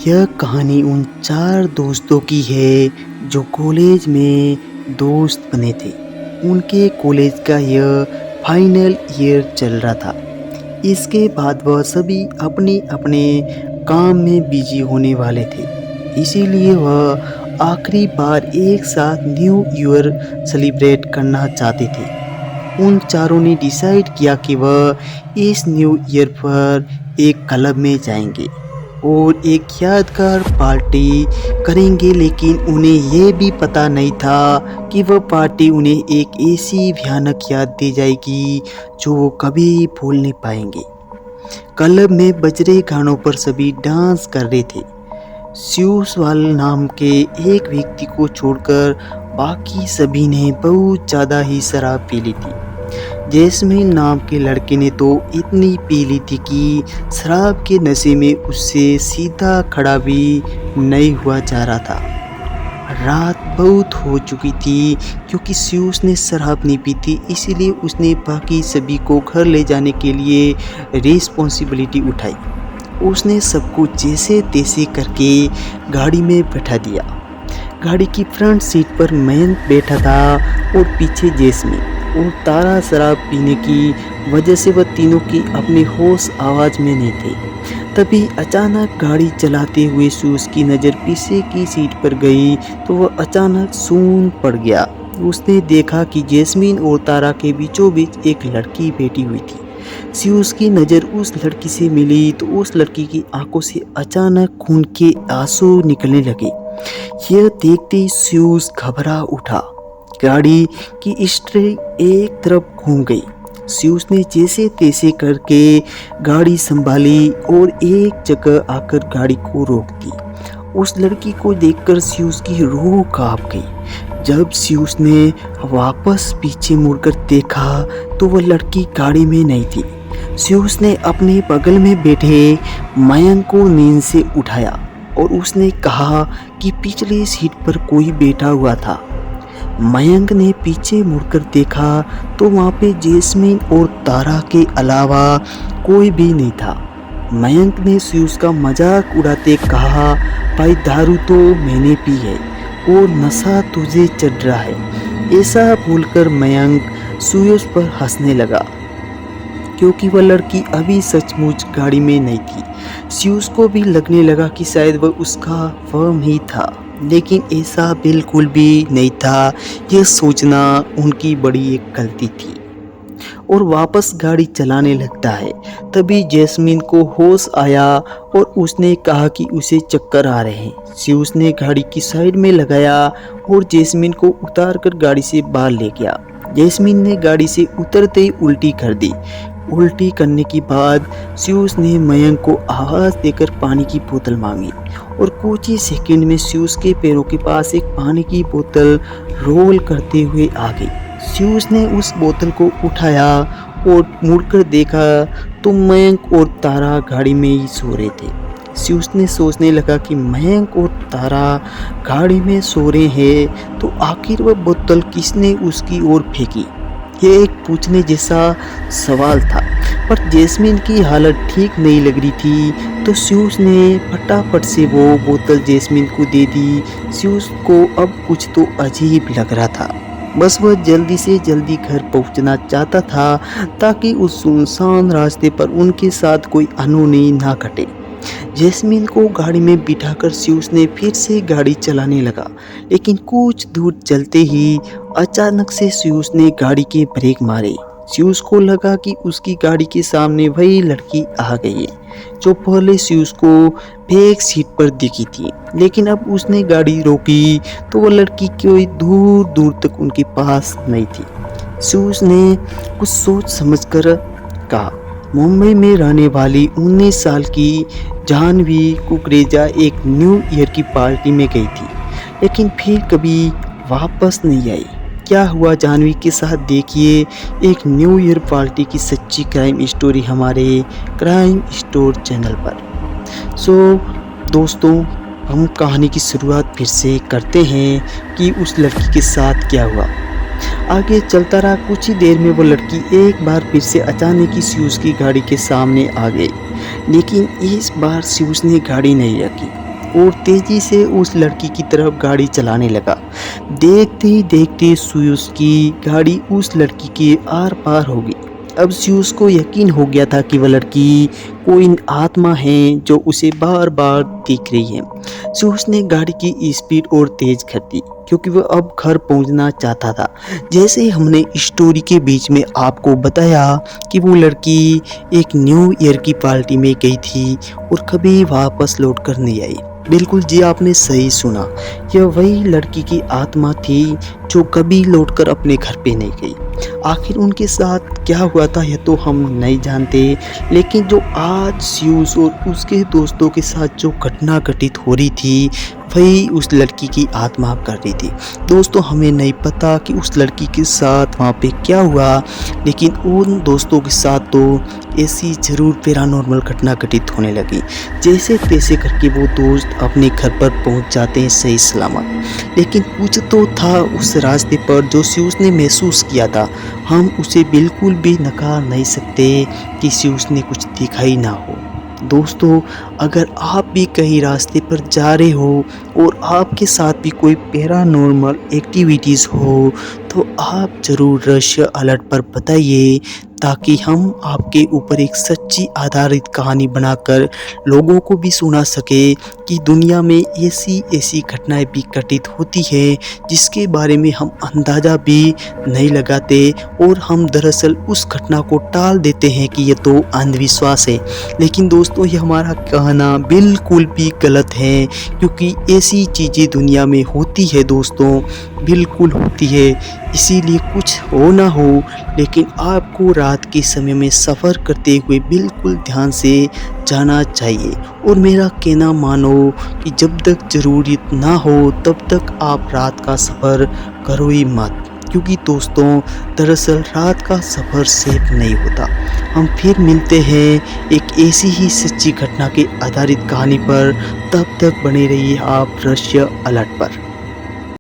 यह कहानी उन 4 दोस्तों की है जो कॉलेज में दोस्त बने थे। उनके कॉलेज का यह फाइनल ईयर चल रहा था। इसके बाद वह सभी अपने-अपने काम में बिजी होने वाले थे। इसीलिए वह आखिरी बार एक साथ न्यू ईयर सेलिब्रेट करना चाहते थे। उन चारों ने डिसाइड किया कि वह इस न्यू ईयर पर एक क्लब में जाएंगे और एक यादगार पार्टी करेंगे, लेकिन उन्हें यह भी पता नहीं था कि वह पार्टी उन्हें एक ऐसी भयानक याद दे जाएगी जो वो कभी भूल नहीं पाएंगे। क्लब में बज रहे गानों पर सभी डांस कर रहे थे। स्यूसवाल नाम के एक व्यक्ति को छोड़कर बाकी सभी ने बहुत ज़्यादा ही शराब पी ली थी। जैस्मिन नाम के लड़के ने तो इतनी पी ली थी कि शराब के नशे में उससे सीधा खड़ा भी नहीं हुआ जा रहा था। रात बहुत हो चुकी थी क्योंकि स्यूस ने शराब नहीं पी थी, इसीलिए उसने बाकी सभी को घर ले जाने के लिए रिस्पॉन्सिबिलिटी उठाई। उसने सबको जैसे तैसे करके गाड़ी में बैठा दिया। गाड़ी की फ्रंट सीट पर मयंक बैठा था और पीछे जैस्मिन और तारा। शराब पीने की वजह से वह तीनों की अपने होश आवाज़ में नहीं थे। तभी अचानक गाड़ी चलाते हुए स्यूस की नज़र पीछे की सीट पर गई तो वह अचानक सून पड़ गया। उसने देखा कि जैस्मिन और तारा के बीचों बीच एक लड़की बैठी हुई थी। स्यूस की नज़र उस लड़की से मिली तो उस लड़की की आंखों से अचानक खून के आंसू निकलने लगे। यह देखते ही स्यूस घबरा उठा। गाड़ी की स्टीयरिंग एक तरफ घूम गई। स्यूस ने जैसे तैसे करके गाड़ी संभाली और एक जगह आकर गाड़ी को रोक दी। उस लड़की को देखकर स्यूस की रूह कांप गई। जब स्यूस ने वापस पीछे मुड़कर देखा तो वह लड़की गाड़ी में नहीं थी। स्यूस ने अपने बगल में बैठे मयंक को नींद से उठाया और उसने कहा कि पिछली सीट पर कोई बैठा हुआ था। मयंक ने पीछे मुड़कर देखा तो वहाँ पे जैस्मिन और तारा के अलावा कोई भी नहीं था। मयंक ने स्यूस का मजाक उड़ाते कहा, भाई दारू तो मैंने पी है और नशा तुझे चढ़ रहा है। ऐसा बोलकर मयंक स्यूस पर हंसने लगा क्योंकि वह लड़की अभी सचमुच गाड़ी में नहीं थी। स्यूस को भी लगने लगा कि शायद वह उसका फर्म ही था, लेकिन ऐसा बिल्कुल भी नहीं था। यह सोचना उनकी बड़ी एक गलती थी और वापस गाड़ी चलाने लगता है। तभी जैस्मिन को होश आया और उसने कहा कि उसे चक्कर आ रहे हैं। स्यूस ने गाड़ी की साइड में लगाया और जैस्मिन को उतारकर गाड़ी से बाहर ले गया। जैस्मिन ने गाड़ी से उतरते ही उल्टी कर दी। उल्टी करने के बाद स्यूस ने मयंक को आवाज़ देकर पानी की बोतल मांगी और कुछ ही सेकंड में स्यूस के पैरों के पास एक पानी की बोतल रोल करते हुए आ गई। स्यूस ने उस बोतल को उठाया और मुड़कर देखा तो मयंक और तारा गाड़ी में ही सो रहे थे। स्यूस ने सोचने लगा कि मयंक और तारा गाड़ी में सो रहे हैं तो आखिर वह बोतल किसने उसकी ओर फेंकी। यह एक पूछने जैसा सवाल था, पर जैस्मिन की हालत ठीक नहीं लग रही थी तो स्यूस ने फटाफट से वो बोतल जैस्मिन को दे दी। स्यूस को अब कुछ तो अजीब लग रहा था। बस वह जल्दी से जल्दी घर पहुंचना चाहता था ताकि उस सुनसान रास्ते पर उनके साथ कोई अनहोनी ना घटे। जैस्मिन को गाड़ी में बिठाकर स्यूस ने फिर से गाड़ी चलाने लगा, लेकिन कुछ दूर चलते ही अचानक से स्यूस ने गाड़ी के ब्रेक मारे। स्यूस को लगा कि उसकी गाड़ी के सामने वही लड़की आ गई है जो पहले स्यूस को बैक सीट पर दिखी थी, लेकिन अब उसने गाड़ी रोकी तो वह लड़की कोई दूर दूर तक उनके पास नहीं थी। स्यूस ने कुछ सोच समझकर कहा, मुंबई में रहने वाली 19 साल की जानवी कुकरेजा एक न्यू ईयर की पार्टी में गई थी, लेकिन फिर कभी वापस नहीं आई। क्या हुआ जानवी के साथ, देखिए एक न्यू ईयर पार्टी की सच्ची क्राइम स्टोरी हमारे क्राइम स्टोर चैनल पर। सो दोस्तों, हम कहानी की शुरुआत फिर से करते हैं कि उस लड़की के साथ क्या हुआ। आगे चलता रहा। कुछ ही देर में वो लड़की एक बार फिर से अचानक ही स्यूस की गाड़ी के सामने आ गई, लेकिन इस बार स्यूस ने गाड़ी नहीं रखी। और तेज़ी से उस लड़की की तरफ गाड़ी चलाने लगा। देखते ही देखते स्यूज की गाड़ी उस लड़की के आर पार हो गई। अब स्यूज को यकीन हो गया था कि वह लड़की कोई आत्मा है जो उसे बार बार देख रही है। स्यूज ने गाड़ी की स्पीड और तेज कर दी क्योंकि वह अब घर पहुंचना चाहता था। जैसे हमने स्टोरी के बीच में आपको बताया कि वो लड़की एक न्यू ईयर की पार्टी में गई थी और कभी वापस लौट कर नहीं आई। बिल्कुल जी, आपने सही सुना। यह वही लड़की की आत्मा थी जो कभी लौटकर अपने घर पे नहीं गई। आखिर उनके साथ क्या हुआ था यह तो हम नहीं जानते, लेकिन जो आज स्यूज और उसके दोस्तों के साथ जो घटना घटित हो रही थी वही उस लड़की की आत्मा कर रही थी। दोस्तों, हमें नहीं पता कि उस लड़की के साथ वहाँ पे क्या हुआ, लेकिन उन दोस्तों के साथ तो ऐसी ज़रूर पैरानॉर्मल घटना घटित होने लगी। जैसे तैसे करके वो दोस्त अपने घर पर पहुँच जाते हैं सही सलामत। लेकिन कुछ तो था उस रास्ते पर जो स्यूज ने महसूस किया था। हम उसे बिल्कुल भी नकार नहीं सकते कि स्यूज ने कुछ देखा ही ना हो। दोस्तों, अगर आप भी कहीं रास्ते पर जा रहे हो और आपके साथ भी कोई पैरानॉर्मल एक्टिविटीज़ हो तो आप ज़रूर रहस्य अलर्ट पर बताइए, ताकि हम आपके ऊपर एक सच्ची आधारित कहानी बनाकर लोगों को भी सुना सके कि दुनिया में ऐसी ऐसी घटनाएं भी घटित होती है जिसके बारे में हम अंदाज़ा भी नहीं लगाते और हम दरअसल उस घटना को टाल देते हैं कि यह तो अंधविश्वास है। लेकिन दोस्तों, ये हमारा कहना बिल्कुल भी गलत है, क्योंकि ऐसी चीज़ें दुनिया में होती है दोस्तों, बिल्कुल होती है। इसीलिए कुछ हो ना हो, लेकिन आपको रात के समय में सफ़र करते हुए बिल्कुल ध्यान से जाना चाहिए। और मेरा कहना मानो कि जब तक ज़रूरत ना हो तब तक आप रात का सफ़र करो ही मत, क्योंकि दोस्तों दरअसल रात का सफ़र सेफ नहीं होता। हम फिर मिलते हैं एक ऐसी ही सच्ची घटना के आधारित कहानी पर। तब तक बने रहिए आप रहस्य अलर्ट पर।